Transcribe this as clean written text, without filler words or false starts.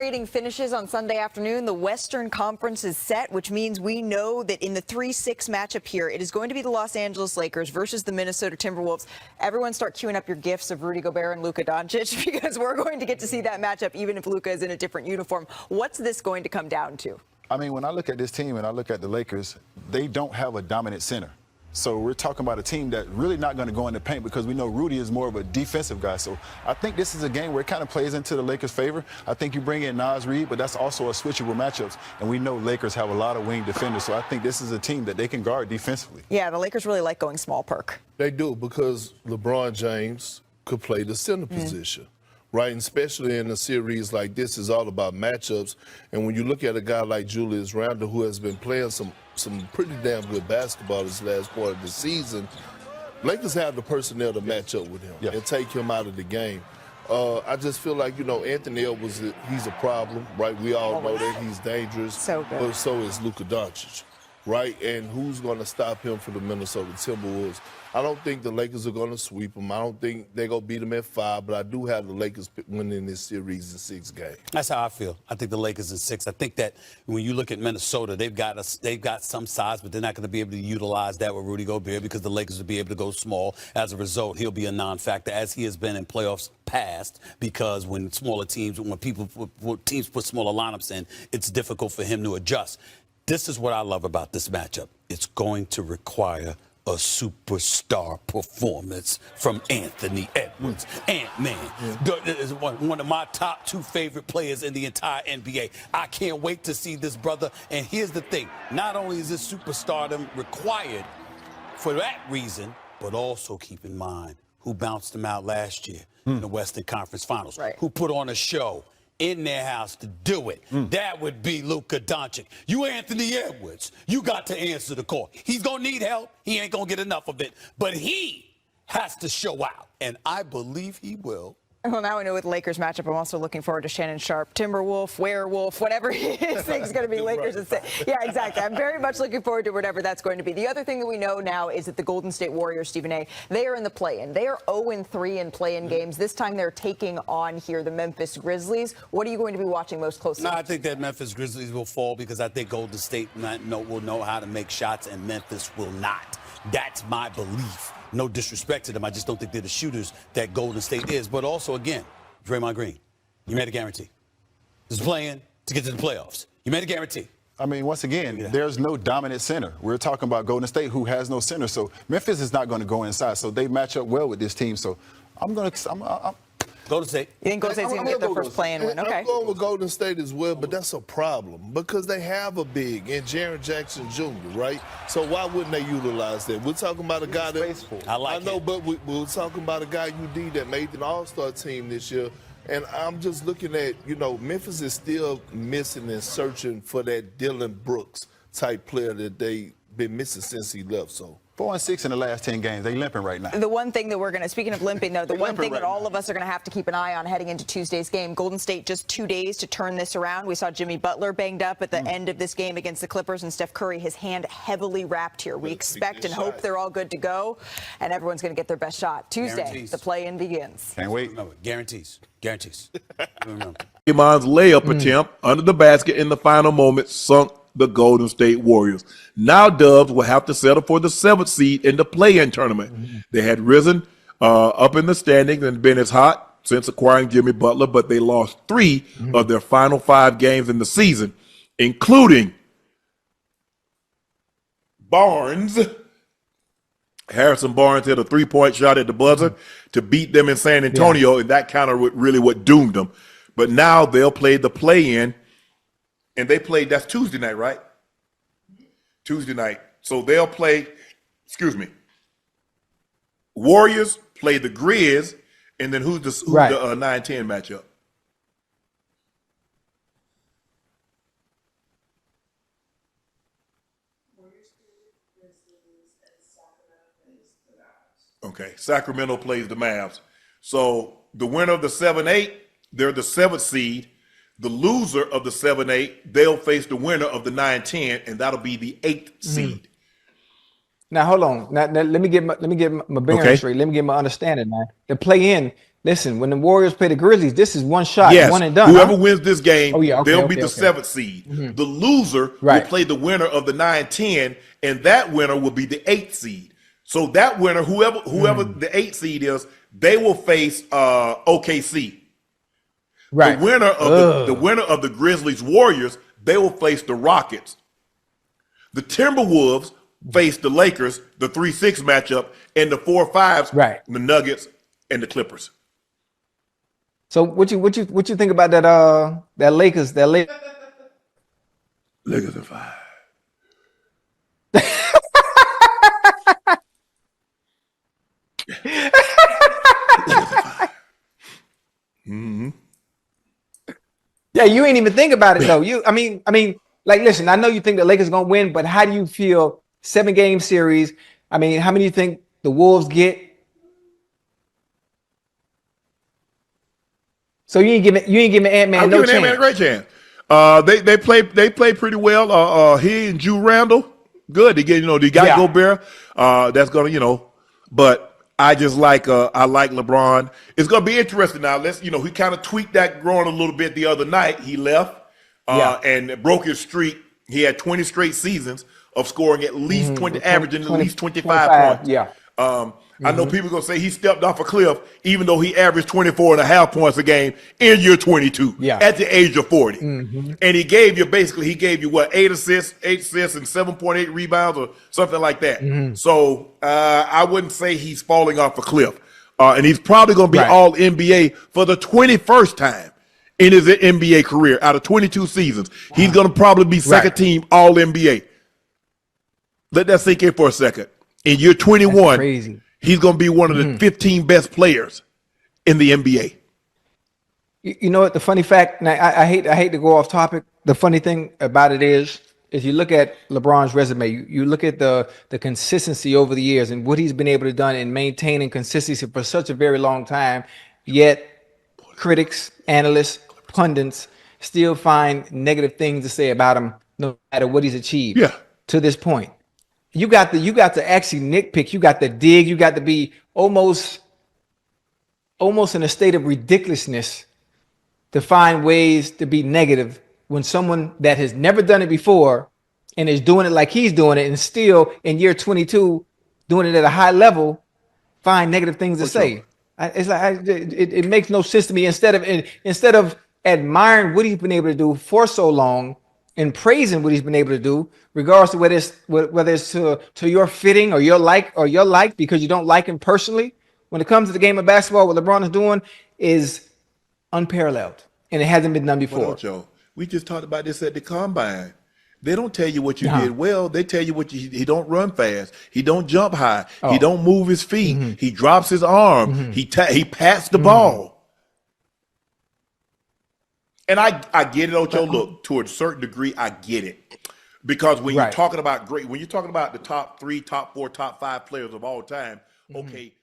Rating finishes on Sunday afternoon. The Western Conference is set, which means we know that in the 3-6 matchup here, it is going to be the Los Angeles Lakers versus the Minnesota Timberwolves. Everyone start queuing up your gifts of Rudy Gobert and Luka Doncic because we're going to get to see that matchup even if Luka is in a different uniform. What's this going to come down to? I mean, when I look at this team and I look at the Lakers, they don't have a dominant center. So we're talking about a team that's really not going to go in the paint because we know Rudy is more of a defensive guy. So I think this is a game where it kind of plays into the Lakers' favor. I think you bring in Naz Reid, but that's also a switchable matchups. And we know Lakers have a lot of wing defenders. So I think this is a team that they can guard defensively. Yeah, the Lakers really like going small, Perk. They do because LeBron James could play the center position. Right, and especially in a series like this, is all about matchups. And when you look at a guy like Julius Randle, who has been playing some pretty damn good basketball this last part of the season, Lakers have the personnel to match up with him and take him out of the game. I just feel like, Anthony Edwards, he's a problem, right? We all know that he's dangerous. So good. But so is Luka Doncic, right? And who's going to stop him for the Minnesota Timberwolves? I don't think the Lakers are going to sweep them. I don't think they're going to beat them at 5, but I do have the Lakers winning this series in 6 games. That's how I feel. I think the Lakers in 6. I think that when you look at Minnesota, they've got some size, but they're not going to be able to utilize that with Rudy Gobert because the Lakers will be able to go small. As a result, he'll be a non-factor, as he has been in playoffs past, because when teams put smaller lineups in, it's difficult for him to adjust. This is what I love about this matchup. It's going to require a superstar performance from Anthony Edwards. Ant-Man is one of my top 2 favorite players in the entire NBA. I can't wait to see this brother. And here's the thing. Not only is this superstardom required for that reason, but also keep in mind who bounced him out last year in the Western Conference Finals, who put on a show in their house to do it. That would be Luka Doncic. You Anthony Edwards, you got to answer the call. He's going to need help. He ain't going to get enough of it. But he has to show out, and I believe he will. Well, now we know with the Lakers matchup, I'm also looking forward to Shannon Sharpe, Timberwolf, Werewolf, whatever his thing's going to be. Lakers and yeah, exactly. I'm very much looking forward to whatever that's going to be. The other thing that we know now is that the Golden State Warriors, Stephen A., they are in the play-in. They are 0-3 in play-in games. This time they're taking on here the Memphis Grizzlies. What are you going to be watching most closely? No, I think that Memphis Grizzlies will fall because I think Golden State will know how to make shots and Memphis will not. That's my belief. No disrespect to them. I just don't think they're the shooters that Golden State is. But also, again, Draymond Green, you made a guarantee. This is playing to get to the playoffs. You made a guarantee. I mean, once again, there's no dominant center. We're talking about Golden State, who has no center. So Memphis is not going to go inside. So they match up well with this team. So I'm Golden State. You think Golden State's going to get their first play-in win? Okay. I'm going with Golden State as well, but that's a problem because they have a big in Jaren Jackson Jr., right? So why wouldn't they utilize that? We're talking about a guy that I know, but we're talking about a guy UD that made an All-Star team this year. And I'm just looking at, Memphis is still missing and searching for that Dylan Brooks type player that they've been missing since he left. So 4-6 in the last 10 games. They limping right now. The one thing that speaking of limping, though, the one thing that all of us are going to have to keep an eye on heading into Tuesday's game, Golden State just 2 days to turn this around. We saw Jimmy Butler banged up at the end of this game against the Clippers, and Steph Curry, his hand heavily wrapped here. We expect and hope they're all good to go, and everyone's going to get their best shot. Tuesday, the play-in begins. Can't wait. Remember, guarantees. Iman's layup attempt under the basket in the final moment sunk the Golden State Warriors. Now Dubs will have to settle for the 7th seed in the play-in tournament. They had risen up in the standings and been as hot since acquiring Jimmy Butler, but they lost 3 of their final 5 games in the season, including Barnes. Harrison Barnes hit a 3-point shot at the buzzer to beat them in San Antonio, and that kind of really what doomed them. But now they'll play the play-in. And they played, that's Tuesday night, right? Tuesday night. So they'll play, Warriors play the Grizz, and then who's the 9-10 matchup? Okay, Sacramento plays the Mavs. So the winner of the 7-8, they're the 7th seed. The loser of the 7-8, they'll face the winner of the 9-10, and that'll be the 8th seed. Now hold on. Now let me get my bearing straight. Let me get my understanding, man. The play-in, Listen, when the Warriors play the Grizzlies, this is one shot, Yes, one and done. whoever wins this game, Oh, yeah, okay, they'll okay, be the okay. 7th seed. The loser will Right. play the winner of the 9-10, and that winner will be the 8th seed. So that winner, whoever the 8th seed is, they will face OKC. Right. The winner of the Grizzlies Warriors, they will face the Rockets. The Timberwolves face the Lakers, the 3-6 matchup, and the 4-5s, Right. the Nuggets and the Clippers. So what you think about that Lakers Lakers are 5. Yeah, you ain't even think about it though. I mean, like, listen, I know you think the Lakers gonna win, but how do you feel 7-game series? I mean, how many do you think the Wolves get? So you ain't giving Ant-Man no I'm giving Ant-Man a chance. great chance. They play pretty well. He and Drew Randall, good. They get they got Yeah. Gobert. That's gonna but I just I like LeBron. It's gonna be interesting now. He kind of tweaked that groin a little bit the other night. He left and broke his streak. He had 20 straight seasons of scoring at least 20, averaging at least 25 points. Yeah. I know people going to say he stepped off a cliff, even though he averaged 24.5 points a game in year 22 at the age of 40. And he gave you what, 8 assists, and 7.8 rebounds or something like that. So I wouldn't say he's falling off a cliff. And he's probably going to be all NBA for the 21st time in his NBA career out of 22 seasons. He's going to probably be second team all NBA. Let that sink in for a second. In year 21, crazy. He's going to be one of the 15 best players in the NBA. You know what? The funny fact, and I hate to go off topic. The funny thing about it is you look at LeBron's resume, you look at the consistency over the years and what he's been able to do in maintaining consistency for such a very long time. Yet critics, analysts, pundits still find negative things to say about him, no matter what he's achieved. Yeah. To this point. You got to actually nitpick. You got to dig. You got to be almost in a state of ridiculousness to find ways to be negative when someone that has never done it before and is doing it like he's doing it and still in year 22 doing it at a high level find negative things to say. It's like it makes no sense to me. Instead of admiring what he's been able to do for so long and praising what he's been able to do, regardless of whether it's to your fitting or your like because you don't like him personally. When it comes to the game of basketball, what LeBron is doing is unparalleled, and it hasn't been done before. Joe, we just talked about this at the combine. They don't tell you what you did well. They tell you he don't run fast. He don't jump high. He don't move his feet. He drops his arm. He pats the ball. And I get it, Ocho. Look, to a certain degree, I get it. Because when you're talking about the top 3, top 4, top 5 players of all time, okay,